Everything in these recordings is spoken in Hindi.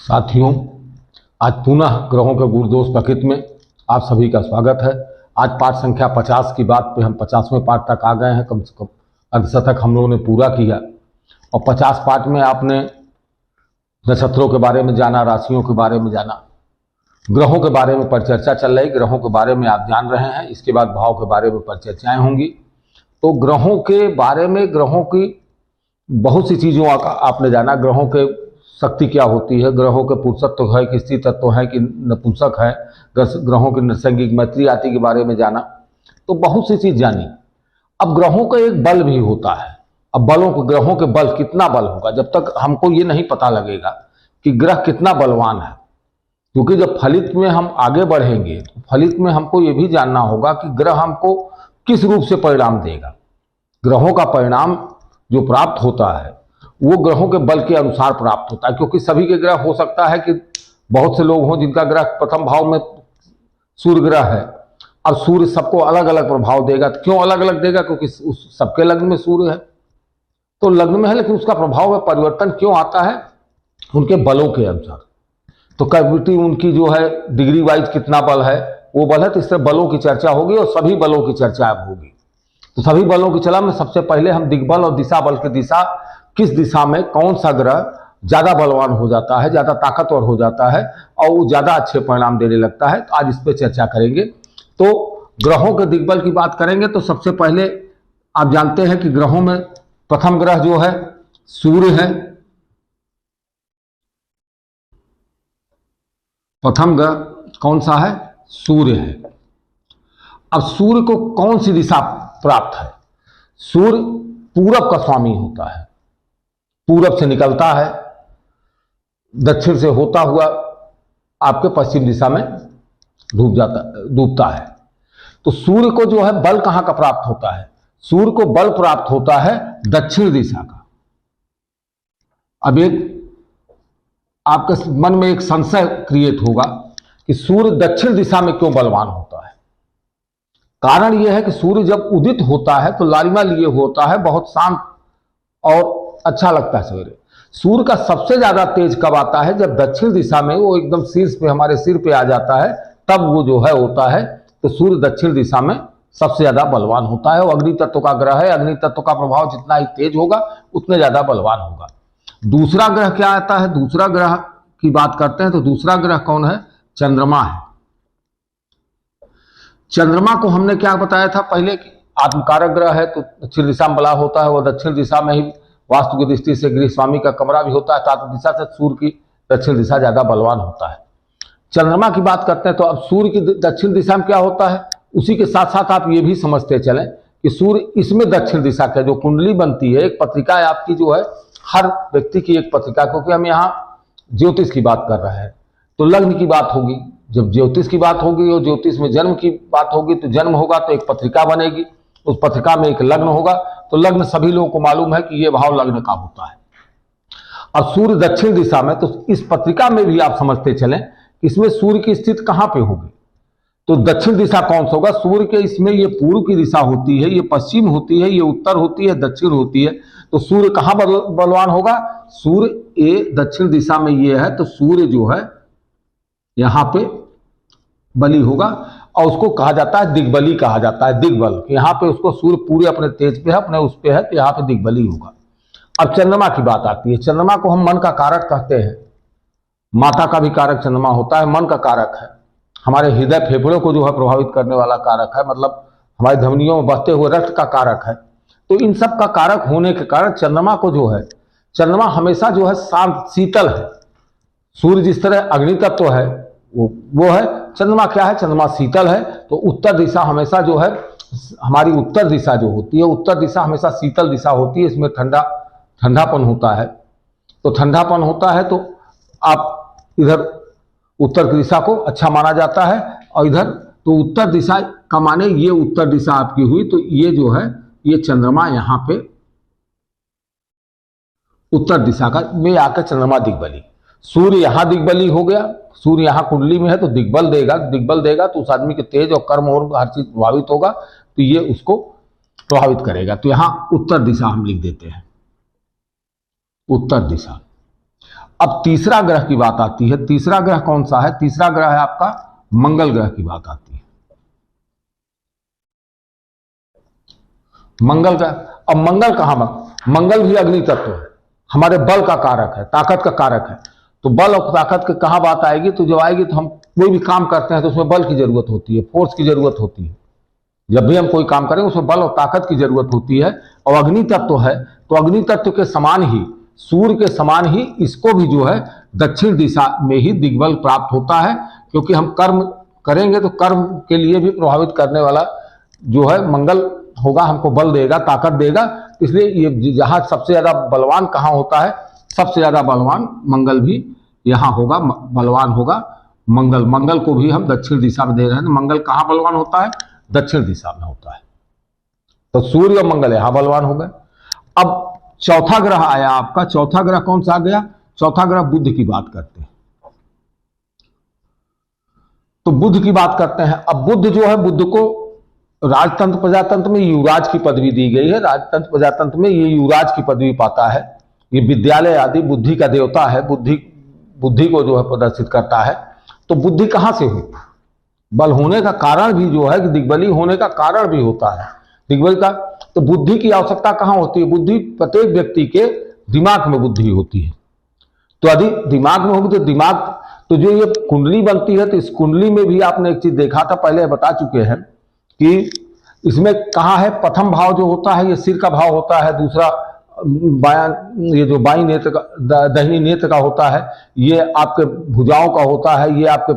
साथियों, आज पुनः ग्रहों के गुरुदोष प्रकृति में आप सभी का स्वागत है। आज पाठ संख्या 50 की बात पे हम 50वें पाठ तक आ गए हैं। कम से कम अर्धशतक हम लोगों ने पूरा किया और 50 पाठ में आपने नक्षत्रों के बारे में जाना, राशियों के बारे में जाना, ग्रहों के बारे में परिचर्चा चल रही, ग्रहों के बारे में आप जान रहे हैं। इसके बाद भाव के बारे में परिचर्चाएँ होंगी। तो ग्रहों के बारे में, ग्रहों की बहुत सी चीज़ों का आपने जाना। ग्रहों के शक्ति क्या होती है, ग्रहों के पुरुषत्व है कि स्त्री तत्व है कि नपुंसक है, ग्रहों की नैसर्गिक मैत्री आदि के बारे में जाना। तो बहुत सी चीज जानी। अब ग्रहों का एक बल भी होता है। अब ग्रहों के बल कितना बल होगा, जब तक हमको ये नहीं पता लगेगा कि ग्रह कितना बलवान है। क्योंकि जब फलित में हम आगे बढ़ेंगे तो फलित में हमको ये भी जानना होगा कि ग्रह हमको किस रूप से परिणाम देगा। ग्रहों का परिणाम जो प्राप्त होता है वो ग्रहों के बल के अनुसार प्राप्त होता है। क्योंकि सभी के ग्रह, हो सकता है कि बहुत से लोग हों जिनका ग्रह प्रथम भाव में सूर्य ग्रह है। अब सूर्य सबको अलग अलग प्रभाव देगा। तो क्यों अलग अलग देगा? क्योंकि सबके लग्न में सूर्य है, तो लग्न में है, लेकिन उसका प्रभाव में परिवर्तन क्यों आता है? उनके बलों के अनुसार। तो कैपेसिटी उनकी जो है, डिग्री वाइज कितना बल है वो बल है। तो इस तरह बलों की चर्चा होगी और सभी बलों की चर्चा अब होगी। तो सभी बलों की चला में सबसे पहले हम दिग्बल और दिशा बल की दिशा, किस दिशा में कौन सा ग्रह ज्यादा बलवान हो जाता है, ज्यादा ताकतवर हो जाता है और वो ज्यादा अच्छे परिणाम देने लगता है। तो आज इस पर चर्चा करेंगे। तो ग्रहों के दिग्बल की बात करेंगे तो सबसे पहले आप जानते हैं कि ग्रहों में प्रथम ग्रह जो है सूर्य है। प्रथम ग्रह कौन सा है? सूर्य है। अब सूर्य को कौन सी दिशा प्राप्त है? सूर्य पूरब का स्वामी होता है। पूरब से निकलता है, दक्षिण से होता हुआ आपके पश्चिम दिशा में डूबता है। तो सूर्य को जो है बल कहां का प्राप्त होता है? सूर्य को बल प्राप्त होता है दक्षिण दिशा का। अब एक आपके मन में एक संशय क्रिएट होगा कि सूर्य दक्षिण दिशा में क्यों बलवान होता है। कारण यह है कि सूर्य जब उदित होता है तो लालिमा लिए होता है, बहुत शांत और अच्छा लगता है सवेरे। सूर्य का सबसे ज्यादा तेज कब आता है? जब दक्षिण दिशा में वो एकदम शीर्ष पे, हमारे सिर पे आ जाता है, तब वो जो है होता है। तो सूर्य दक्षिण दिशा में सबसे ज्यादा बलवान होता है। वो अग्नि तत्व का ग्रह है। अग्नि तत्व का प्रभाव जितना ही तेज होगा उतने ज्यादा बलवान होगा। दूसरा ग्रह क्या आता है? दूसरा ग्रह की बात करते हैं तो दूसरा ग्रह कौन है? चंद्रमा है। चंद्रमा को हमने क्या बताया था पहले कि आत्मकारक ग्रह है, तो दक्षिण दिशा में बला होता है। वो दक्षिण दिशा में ही वास्तु की दृष्टि से गृह स्वामी का कमरा भी होता है। तो आत्म दिशा से सूर्य की दक्षिण दिशा ज्यादा बलवान होता है। चंद्रमा की बात करते हैं तो अब सूर्य की दक्षिण दिशा में क्या होता है, उसी के साथ साथ आप ये भी समझते चलें कि सूर्य इसमें दक्षिण दिशा का जो कुंडली बनती है, एक पत्रिका है आपकी जो है, हर व्यक्ति की एक पत्रिका, क्योंकि हम यहाँ ज्योतिष की बात कर रहे हैं तो लग्न की बात होगी। जब ज्योतिष की बात होगी और ज्योतिष में जन्म की बात होगी तो जन्म होगा तो एक पत्रिका बनेगी, उस पत्रिका में एक लग्न होगा। तो लग्न सभी लोगों को मालूम है कि ये भाव लग्न का होता है। अब सूर्य दक्षिण दिशा में, तो इस पत्रिका में भी आप समझते चलें इसमें सूर्य की स्थिति कहां पे होगी। तो दक्षिण दिशा कौन सा होगा? सूर्य के इसमें ये पूर्व की दिशा होती है, ये पश्चिम होती है, ये उत्तर होती है, दक्षिण होती है। तो सूर्य कहां बलवान होगा? सूर्य ये दक्षिण दिशा में ये है, तो सूर्य जो है यहां पे बली होगा और उसको कहा जाता है दिग्बली, कहा जाता है दिग्बल। यहाँ पे उसको सूर्य पूरे अपने तेज पे है, अपने उस पे है, तो यहाँ पे दिग्बली होगा। अब चंद्रमा की बात आती है। चंद्रमा को हम मन का कारक कहते हैं। माता का भी कारक चंद्रमा होता है, मन का कारक है, हमारे हृदय फेफड़ों को जो है प्रभावित करने वाला कारक है, मतलब हमारी धमनियों में बहते हुए रक्त का कारक है। तो इन सब का कारक होने के कारण चंद्रमा को जो है, चंद्रमा हमेशा जो है शांत शीतल है। सूर्य जिस तरह अग्नि तत्व है वो है, चंद्रमा क्या है? चंद्रमा शीतल है। तो उत्तर दिशा हमेशा जो है, हमारी उत्तर दिशा जो होती है, उत्तर दिशा हमेशा शीतल दिशा होती है। इसमें ठंडापन होता है। तो ठंडापन होता है तो आप इधर उत्तर की दिशा को अच्छा माना जाता है। और इधर तो उत्तर दिशा का माने ये उत्तर दिशा आपकी हुई, तो ये जो है ये चंद्रमा यहां पे उत्तर दिशा का में आकर चंद्रमा दिग्बली। सूर्य यहां दिग्बली हो गया, सूर्य यहां कुंडली में है तो दिग्बल देगा तो उस आदमी के तेज और कर्म और हर चीज प्रभावित होगा, तो ये उसको प्रभावित करेगा। तो यहां उत्तर दिशा हम लिख देते हैं, उत्तर दिशा। अब तीसरा ग्रह की बात आती है। तीसरा ग्रह कौन सा है? तीसरा ग्रह है आपका मंगल ग्रह की बात आती है। मंगल ग्रह, अब मंगल कहां? मंगल भी अग्नि तत्व है, हमारे बल का कारक है, ताकत का कारक है। तो बल और ताकत की कहां बात आएगी? तो जब आएगी तो हम कोई भी काम करते हैं तो उसमें बल की जरूरत होती है, फोर्स की जरूरत होती है। जब भी हम कोई काम करें उसमें बल और ताकत की जरूरत होती है। और अग्नि तत्व है तो अग्नि तत्व के समान ही, सूर्य के समान ही इसको भी जो है दक्षिण दिशा में ही दिग्बल प्राप्त होता है, क्योंकि हम कर्म करेंगे तो कर्म के लिए भी प्रभावित करने वाला जो है मंगल होगा, हमको बल देगा, ताकत देगा। इसलिए ये जहां सबसे ज्यादा बलवान कहां होता है? सबसे ज्यादा बलवान मंगल भी यहां होगा, बलवान होगा मंगल। मंगल को भी हम दक्षिण दिशा में दे रहे हैं। तो मंगल कहां बलवान होता है? दक्षिण दिशा में होता है। तो सूर्य और मंगल यहां बलवान हो गए। अब चौथा ग्रह आया आपका। चौथा ग्रह कौन सा आ गया? चौथा ग्रह बुध की बात करते हैं। तो बुध की बात करते हैं। अब बुध जो है, बुध को राजतंत्र प्रजातंत्र में युवराज की पदवी दी गई है। राजतंत्र प्रजातंत्र में ये युवराज की पदवी पाता है। ये विद्यालय आदि बुद्धि का देवता है, बुद्धि को जो है प्रदर्शित करता है। तो बुद्धि कहां से हुई? बल होने का कारण भी जो है कि दिग्बली होने का कारण भी होता है दिग्बल का। तो बुद्धि की आवश्यकता कहां होती है? बुद्धि प्रत्येक व्यक्ति के दिमाग में बुद्धि होती है। तो यदि दिमाग में होगी तो दिमाग, तो जो ये कुंडली बनती है, तो इस कुंडली में भी आपने एक चीज देखा था, पहले बता चुके हैं कि इसमें कहां है? प्रथम भाव जो होता है ये सिर का भाव होता है। दूसरा ये जो बाई नेत्र का, दाहिनी नेत्र का होता है, ये आपके भुजाओं का होता है। ये आपके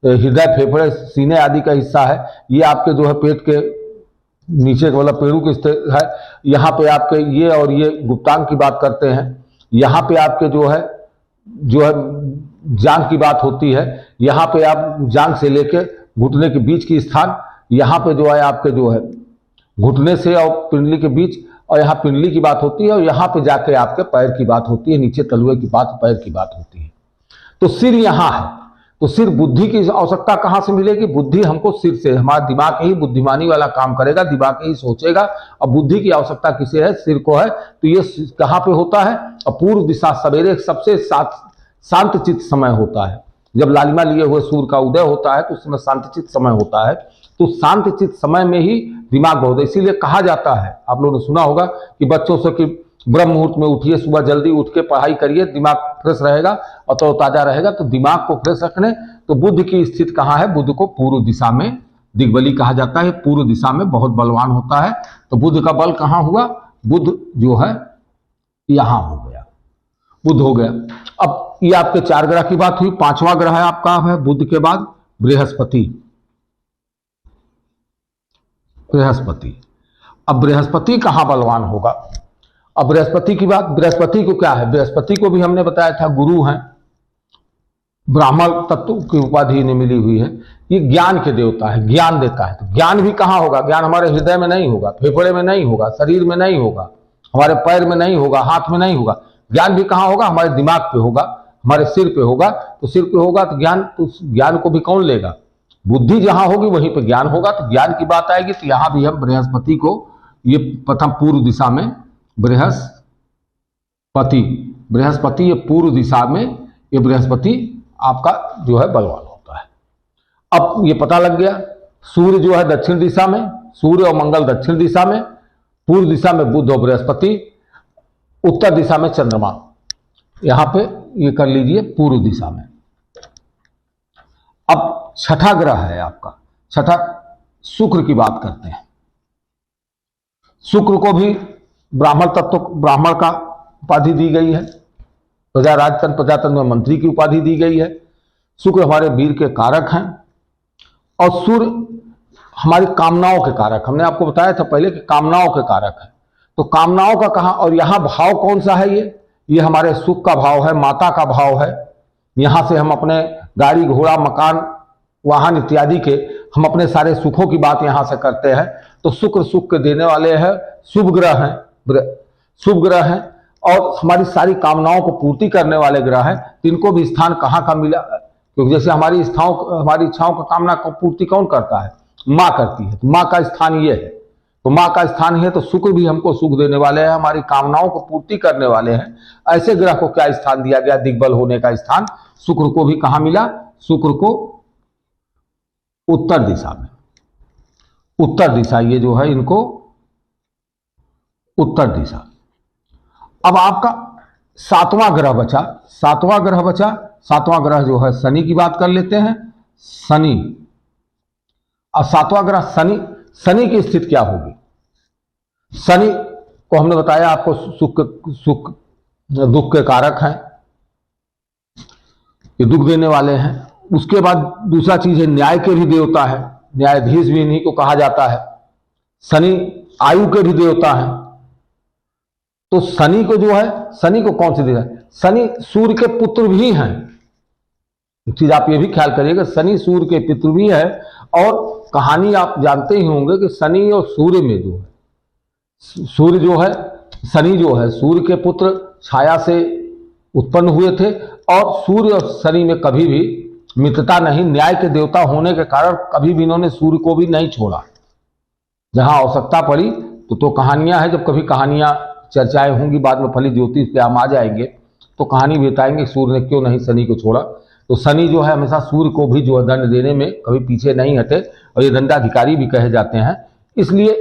हृदय, फेफड़े, सीने आदि का हिस्सा है। ये आपके जो है पेट के नीचे वाला पेड़ू के स्थित है। यहाँ पे आपके ये और ये गुप्तांग की बात करते हैं। यहाँ पे आपके जो है जांघ की बात होती है। यहाँ पे आप जांघ से लेके घुटने के बीच की स्थान, यहाँ पे जो है आपके जो है घुटने से और पिंडली के बीच, और यहाँ पिंडली की बात होती है, और यहाँ पे जाके आपके पैर की बात होती है, नीचे तलुए की बात, पैर की बात होती है। तो सिर यहाँ है। तो सिर, बुद्धि की आवश्यकता कहां से मिलेगी? बुद्धि हमको सिर से, हमारा दिमाग ही बुद्धिमानी वाला काम करेगा, दिमाग ही सोचेगा। और बुद्धि की आवश्यकता किसे है? सिर को है। तो ये कहां पे होता है? अपूर्व दिशा, सवेरे सबसे शांतचित्त समय होता है। जब लालिमा लिए हुए सूर्य का उदय होता है तो उस समय शांतचित्त समय होता है। तो शांतचित्त समय में ही दिमाग बहुत है। इसीलिए कहा जाता है, आप लोगों ने सुना होगा कि बच्चों से कि ब्रह्म मुहूर्त में उठिए, सुबह जल्दी उठ के पढ़ाई करिए, दिमाग फ्रेश रहेगा और तरोताजा रहेगा। तो दिमाग को फ्रेश रखने, तो बुध की स्थिति कहाँ है? बुध को पूर्व दिशा में दिग्बली कहा जाता है। पूर्व दिशा में बहुत बलवान होता है। तो बुध का बल कहाँ हुआ? बुध जो है यहां हो गया, बुध हो गया। अब ये आपके 4 ग्रह की बात हुई। 5वां ग्रह है आपका है बुध के बाद बृहस्पति। बृहस्पति, अब बृहस्पति कहां बलवान होगा? अब बृहस्पति की बात, बृहस्पति को क्या है? बृहस्पति को भी हमने बताया था गुरु हैं, ब्राह्मण तत्व की उपाधि इन्हें मिली हुई है। ये ज्ञान के देवता है, ज्ञान देता है। तो ज्ञान भी कहां होगा? ज्ञान हमारे हृदय में नहीं होगा, फेफड़े में नहीं होगा, शरीर में नहीं होगा, हमारे पैर में नहीं होगा, हाथ में नहीं होगा। ज्ञान भी कहां होगा? हमारे दिमाग पे होगा, हमारे सिर पे होगा। तो सिर पे होगा तो ज्ञान, तो ज्ञान को भी कौन लेगा? बुद्धि जहां होगी वहीं पे ज्ञान होगा। तो ज्ञान की बात आएगी तो यहां भी हम बृहस्पति को, ये प्रथम पूर्व दिशा में बृहस्पति ये पूर्व दिशा में, ये बृहस्पति आपका जो है बलवान होता है। अब ये पता लग गया, सूर्य जो है दक्षिण दिशा में, सूर्य और मंगल दक्षिण दिशा में, पूर्व दिशा में बुध और बृहस्पति, उत्तर दिशा में चंद्रमा। यहां पे ये कर लीजिए पूर्व दिशा में। अब छठा ग्रह है आपका, छठा शुक्र की बात करते हैं। शुक्र को भी ब्राह्मण तत्व, ब्राह्मण का उपाधि दी गई है। राजतंत्र प्रजातंत्र में मंत्री की उपाधि दी गई है। शुक्र हमारे वीर के कारक हैं और सूर्य हमारी कामनाओं के कारक। हमने आपको बताया था पहले कि कामनाओं के कारक है। तो कामनाओं का कहा, और यहां भाव कौन सा है? ये हमारे सुख का भाव है, माता का भाव है। यहां से हम अपने गाड़ी घोड़ा मकान वाहन इत्यादि के, हम अपने सारे सुखों की बात यहां से करते हैं। तो शुक्र सुख के देने वाले हैं, शुभ ग्रह हैं, शुभ ग्रह हैं और हमारी सारी कामनाओं को पूर्ति करने वाले ग्रह हैं। इनको भी स्थान कहाँ का मिला? क्योंकि जैसे हमारी इच्छाओं का कामना को पूर्ति कौन करता है? माँ करती है। तो माँ का स्थान ये है। तो माँ का स्थान है तो शुक्र भी हमको सुख देने वाले हैं, हमारी कामनाओं को पूर्ति करने वाले हैं। ऐसे ग्रह को क्या स्थान दिया गया? दिग्बल होने का स्थान। शुक्र को भी कहां मिला? शुक्र को उत्तर दिशा में। उत्तर दिशा ये जो है इनको उत्तर दिशा। अब आपका सातवां ग्रह बचा। सातवां ग्रह बचा। सातवां ग्रह जो है शनि की बात कर लेते हैं। शनि। अब सातवां ग्रह शनि, शनि की स्थिति क्या होगी? शनि को हमने बताया आपको सुख दुख के कारक हैं, ये दुख देने वाले हैं। उसके बाद दूसरा चीज है न्याय के भी देवता है, न्यायाधीश भी इन्हीं को कहा जाता है। शनि आयु के भी देवता है। तो शनि को जो है, शनि को कौन सी देता है? शनि सूर्य के पुत्र भी हैं। एक चीज आप ये भी ख्याल करिएगा, शनि सूर्य के पुत्र भी है। और कहानी आप जानते ही होंगे कि शनि और सूर्य में जो है, सूर्य जो है, शनि जो है सूर्य के पुत्र छाया से उत्पन्न हुए थे। और सूर्य और शनि में कभी भी मित्रता नहीं, न्याय के देवता होने के कारण कभी भी इन्होंने सूर्य को भी नहीं छोड़ा। जहां आवश्यकता पड़ी तो कहानियां हैं, जब कभी कहानियां चर्चाएं होंगी बाद में फली ज्योतिष पे हम आ जाएंगे तो कहानी भी बताएंगे सूर्य ने क्यों नहीं शनि को छोड़ा। तो शनि जो है हमेशा सूर्य को भी जो है दंड देने में कभी पीछे नहीं हटे और ये दंडाधिकारी भी कहे जाते हैं। इसलिए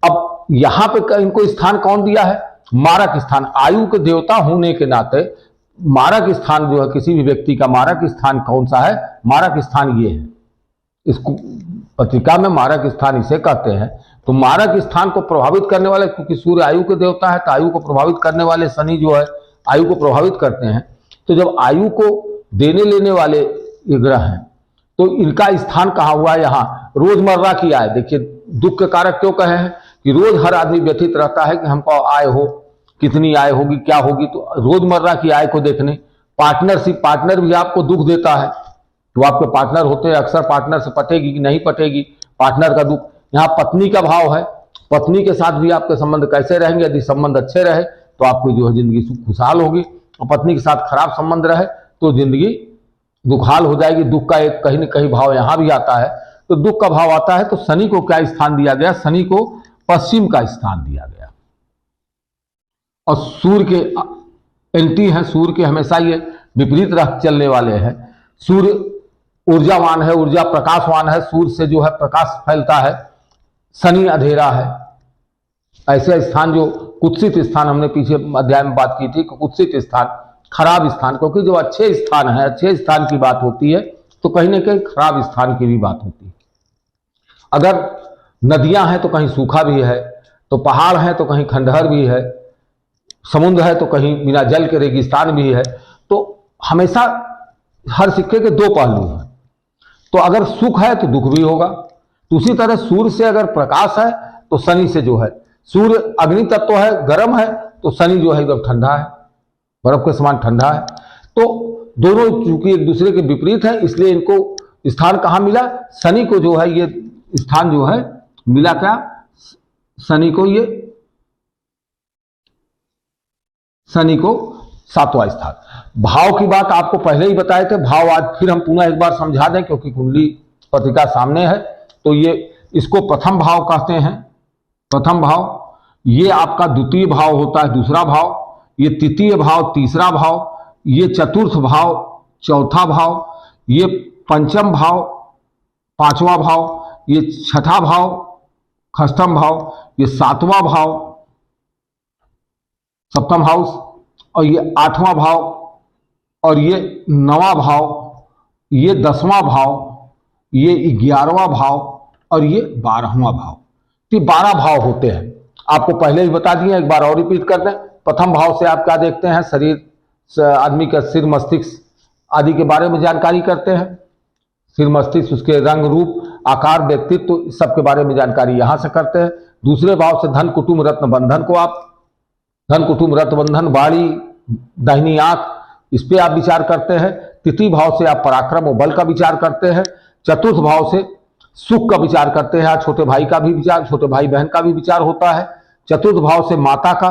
अब यहां पे इनको स्थान कौन दिया है? मारक स्थान। आयु के देवता होने के नाते मारक स्थान जो है किसी भी व्यक्ति का मारक स्थान कौन सा है? मारक स्थान ये है। इसको पत्रिका में मारक स्थान इसे कहते हैं। तो मारक स्थान को प्रभावित करने वाले, क्योंकि सूर्य आयु के देवता है तो आयु को प्रभावित करने वाले शनि जो है आयु को प्रभावित करते हैं। तो जब आयु को देने लेने वाले ये ग्रह हैं तो इनका स्थान कहाँ हुआ? यहाँ रोजमर्रा की आय। देखिए दुख के कारक क्यों कहे हैं कि रोज हर आदमी व्यथित रहता है कि हमको आय हो, कितनी आय होगी, क्या होगी। तो रोजमर्रा की आय को देखने, पार्टनरशिप, पार्टनर भी आपको दुख देता है। तो आपके पार्टनर होते हैं, अक्सर पार्टनर से पटेगी कि नहीं पटेगी, पार्टनर का दुख। यहाँ पत्नी का भाव है, पत्नी के साथ भी आपके संबंध कैसे रहेंगे? यदि संबंध अच्छे रहे तो आपकी जो है जिंदगी सुख खुशहाल होगी, और पत्नी के साथ खराब संबंध रहे तो जिंदगी दुखहाल हो जाएगी। दुख का एक कहीं न कहीं भाव यहां भी आता है। तो दुख का भाव आता है तो शनि को क्या स्थान दिया गया? शनि को पश्चिम का स्थान दिया गया। और सूर्य के एंटी हैं, सूर्य के हमेशा ये विपरीत रह चलने वाले हैं। सूर्य ऊर्जावान है, ऊर्जा प्रकाशवान है, सूर्य से जो है प्रकाश फैलता है। शनि अंधेरा है। ऐसे स्थान जो कुत्सित स्थान, हमने पीछे अध्याय में बात की थी कि कुत्सित स्थान, खराब स्थान, क्योंकि जो अच्छे स्थान है, अच्छे स्थान की बात होती है तो कहीं ना कहीं खराब स्थान की भी बात होती है। अगर नदियां हैं तो कहीं सूखा भी है, तो पहाड़ हैं तो कहीं खंडहर भी है, समुद्र है तो कहीं बिना जल के रेगिस्तान भी है। तो हमेशा हर सिक्के के दो पहलू हैं। तो अगर सुख है तो दुख भी होगा। तो उसी तरह सूर्य से अगर प्रकाश है तो शनि से जो है, सूर्य अग्नि तत्व है, गर्म है, तो शनि जो है एकदम ठंडा है, बर्फ के समान ठंडा है। तो दोनों चूंकि एक दूसरे के विपरीत है, इसलिए इनको स्थान कहां मिला? शनि को जो है ये स्थान जो है मिला क्या? शनि को ये, शनि को सातवां स्थान। भाव की बात आपको पहले ही बताए थे, भाव आज फिर हम पुनः एक बार समझा दें क्योंकि कुंडली पत्रिका सामने है। तो ये इसको प्रथम भाव कहते हैं। प्रथम भाव ये आपका द्वितीय भाव होता है, दूसरा भाव, ये तृतीय भाव, तीसरा भाव, ये चतुर्थ भाव, चौथा भाव, ये पंचम भाव, पांचवा भाव, ये छठा भाव, षष्ठम भाव, ये सातवां भाव, सप्तम हाउस, और ये आठवां भाव, और ये नवां भाव, ये 10वां भाव, ये 11वां भाव, और ये 12वां भाव। तो 12 भाव होते हैं। आपको पहले ही बता दिए, एक बार और रिपीट कर दें। प्रथम भाव से आप क्या देखते हैं? शरीर, आदमी का सिर, मस्तिष्क आदि के बारे में जानकारी करते हैं। सिर, मस्तिष्क, उसके रंग, रूप, आकार, व्यक्तित्व, तो सब के बारे में जानकारी यहां से करते हैं। दूसरे भाव से धन, कुटुंब, रत्न, बंधन को आप, धन, कुटुंब, रत्न, बंधन, बाड़ी, दाहिनी आंख, इस पे आप विचार करते हैं। तृतीय भाव से आप पराक्रम और बल का विचार करते हैं। चतुर्थ भाव से सुख का विचार करते हैं। छोटे भाई का भी विचार, छोटे भाई बहन का भी विचार होता है। चतुर्थ भाव से माता का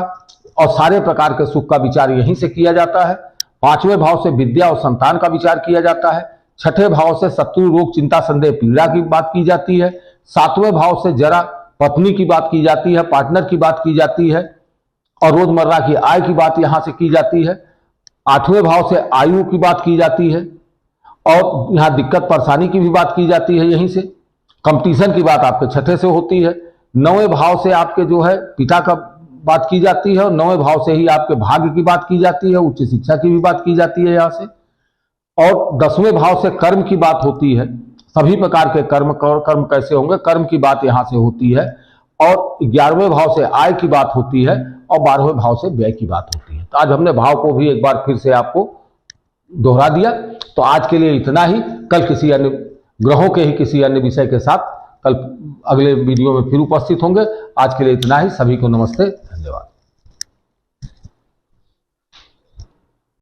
और सारे प्रकार के सुख का विचार यहीं से किया जाता है। पांचवें भाव से विद्या और संतान का विचार किया जाता है। छठे भाव से शत्रु, रोग, चिंता, संदेह, पीड़ा की बात की जाती है। सातवें भाव से जरा, पत्नी की बात की जाती है, पार्टनर की बात की जाती है, और रोजमर्रा की आय की बात यहां से की जाती है। 8वें भाव से आयु की बात की जाती है, और यहां दिक्कत परेशानी की भी बात की जाती है। यहीं से कंपटीशन की बात आपके 6ठे से होती है। 9वें भाव से आपके जो है पिता का बात की जाती है, और 9वें भाव से ही आपके भाग्य की बात की जाती है, उच्च शिक्षा की भी बात की जाती है यहां से। और 10वें भाव से कर्म की बात होती है, सभी प्रकार के कर्म कैसे होंगे, कर्म की बात यहां से होती है। और 11वें भाव से आय की बात होती है, और 12वें भाव से व्यय की बात होती है। तो आज हमने भाव को भी एक बार फिर से आपको दोहरा दिया। तो आज के लिए इतना ही। कल किसी अन्य ग्रहों के ही किसी अन्य विषय के साथ कल अगले वीडियो में फिर उपस्थित होंगे। आज के लिए इतना ही। सभी को नमस्ते, धन्यवाद।